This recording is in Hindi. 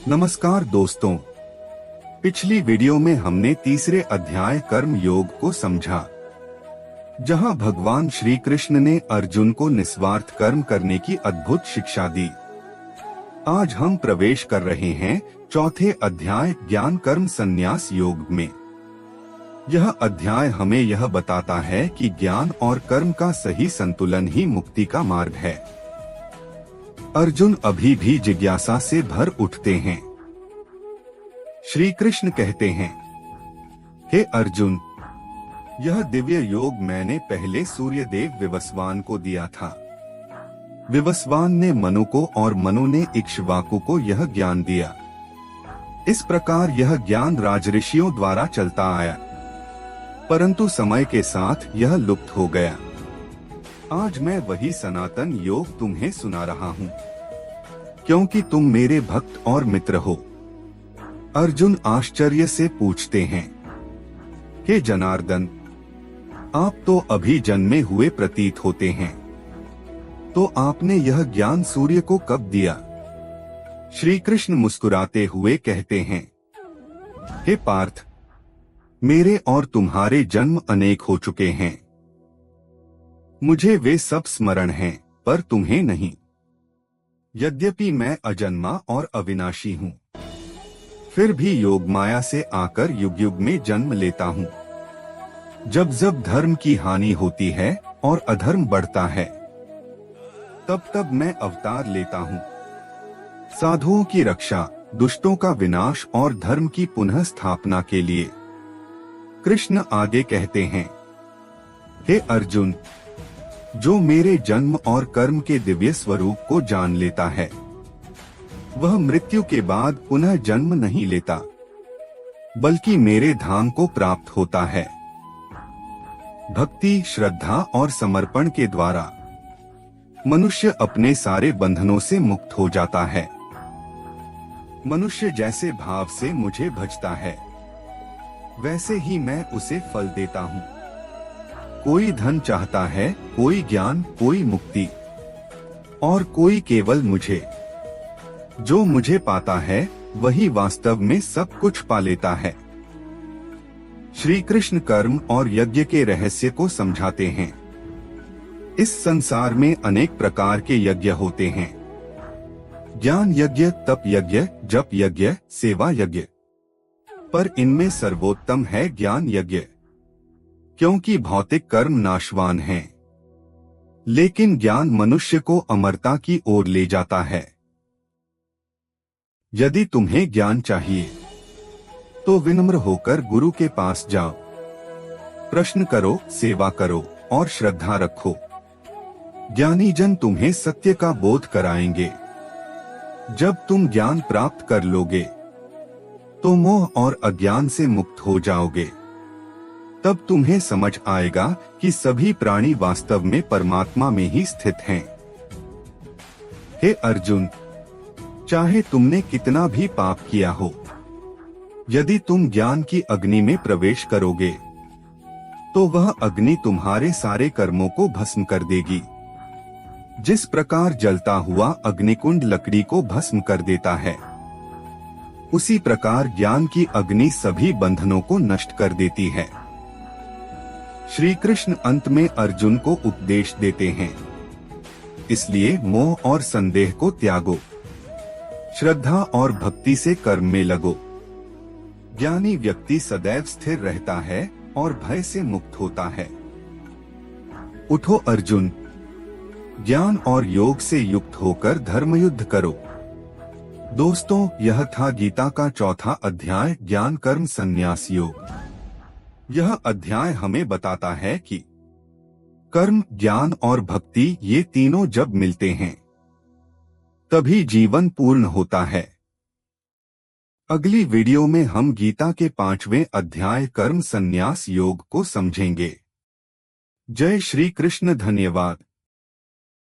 नमस्कार दोस्तों, पिछली वीडियो में हमने तीसरे अध्याय कर्म योग को समझा, जहां भगवान श्री कृष्ण ने अर्जुन को निस्वार्थ कर्म करने की अद्भुत शिक्षा दी। आज हम प्रवेश कर रहे हैं चौथे अध्याय ज्ञान कर्म संन्यास योग में। यह अध्याय हमें यह बताता है कि ज्ञान और कर्म का सही संतुलन ही मुक्ति का मार्ग है। अर्जुन अभी भी जिज्ञासा से भर उठते हैं। श्री कृष्ण कहते हैं, हे अर्जुन, यह दिव्य योग मैंने पहले सूर्यदेव विवस्वान को दिया था। विवस्वान ने मनु को और मनु ने इक्ष्वाकु को यह ज्ञान दिया। इस प्रकार यह ज्ञान राजऋषियों द्वारा चलता आया, परंतु समय के साथ यह लुप्त हो गया। आज मैं वही सनातन योग तुम्हें सुना रहा हूँ, क्योंकि तुम मेरे भक्त और मित्र हो। अर्जुन आश्चर्य से पूछते हैं, हे जनार्दन, आप तो अभी जन्मे हुए प्रतीत होते हैं, तो आपने यह ज्ञान सूर्य को कब दिया? श्री कृष्ण मुस्कुराते हुए कहते हैं, हे पार्थ, मेरे और तुम्हारे जन्म अनेक हो चुके हैं। मुझे वे सब स्मरण हैं, पर तुम्हें नहीं। यद्यपि मैं अजन्मा और अविनाशी हूँ, फिर भी योग माया से आकर युग युग में जन्म लेता हूँ। जब जब धर्म की हानि होती है और अधर्म बढ़ता है, तब तब मैं अवतार लेता हूँ। साधुओं की रक्षा, दुष्टों का विनाश और धर्म की पुनः स्थापना के लिए। कृष्ण आगे कहते हैं, हे अर्जुन, जो मेरे जन्म और कर्म के दिव्य स्वरूप को जान लेता है, वह मृत्यु के बाद पुनः जन्म नहीं लेता, बल्कि मेरे धाम को प्राप्त होता है। भक्ति, श्रद्धा और समर्पण के द्वारा मनुष्य अपने सारे बंधनों से मुक्त हो जाता है। मनुष्य जैसे भाव से मुझे भजता है, वैसे ही मैं उसे फल देता हूँ। कोई धन चाहता है, कोई ज्ञान, कोई मुक्ति, और कोई केवल मुझे। जो मुझे पाता है, वही वास्तव में सब कुछ पा लेता है। श्री कृष्ण कर्म और यज्ञ के रहस्य को समझाते हैं। इस संसार में अनेक प्रकार के यज्ञ होते हैं। ज्ञान यज्ञ, तप यज्ञ, जप यज्ञ, सेवा यज्ञ, पर इनमें सर्वोत्तम है ज्ञान यज्ञ, क्योंकि भौतिक कर्म नाशवान हैं, लेकिन ज्ञान मनुष्य को अमरता की ओर ले जाता है। यदि तुम्हें ज्ञान चाहिए, तो विनम्र होकर गुरु के पास जाओ। प्रश्न करो, सेवा करो और श्रद्धा रखो। ज्ञानी जन तुम्हें सत्य का बोध कराएंगे। जब तुम ज्ञान प्राप्त कर लोगे, तो मोह और अज्ञान से मुक्त हो जाओगे। तब तुम्हें समझ आएगा कि सभी प्राणी वास्तव में परमात्मा में ही स्थित हैं। हे अर्जुन, चाहे तुमने कितना भी पाप किया हो, यदि तुम ज्ञान की अग्नि में प्रवेश करोगे, तो वह अग्नि तुम्हारे सारे कर्मों को भस्म कर देगी। जिस प्रकार जलता हुआ अग्निकुंड लकड़ी को भस्म कर देता है, उसी प्रकार ज्ञान की अग्नि सभी बंधनों को नष्ट कर देती है। श्री कृष्ण अंत में अर्जुन को उपदेश देते हैं, इसलिए मोह और संदेह को त्यागो, श्रद्धा और भक्ति से कर्म में लगो। ज्ञानी व्यक्ति सदैव स्थिर रहता है और भय से मुक्त होता है। उठो अर्जुन, ज्ञान और योग से युक्त होकर धर्मयुद्ध करो। दोस्तों, यह था गीता का चौथा अध्याय ज्ञान कर्म संन्यास योग। यह अध्याय हमें बताता है कि कर्म, ज्ञान और भक्ति, ये तीनों जब मिलते हैं, तभी जीवन पूर्ण होता है। अगली वीडियो में हम गीता के 5वें अध्याय कर्म संन्यास योग को समझेंगे। जय श्री कृष्ण। धन्यवाद।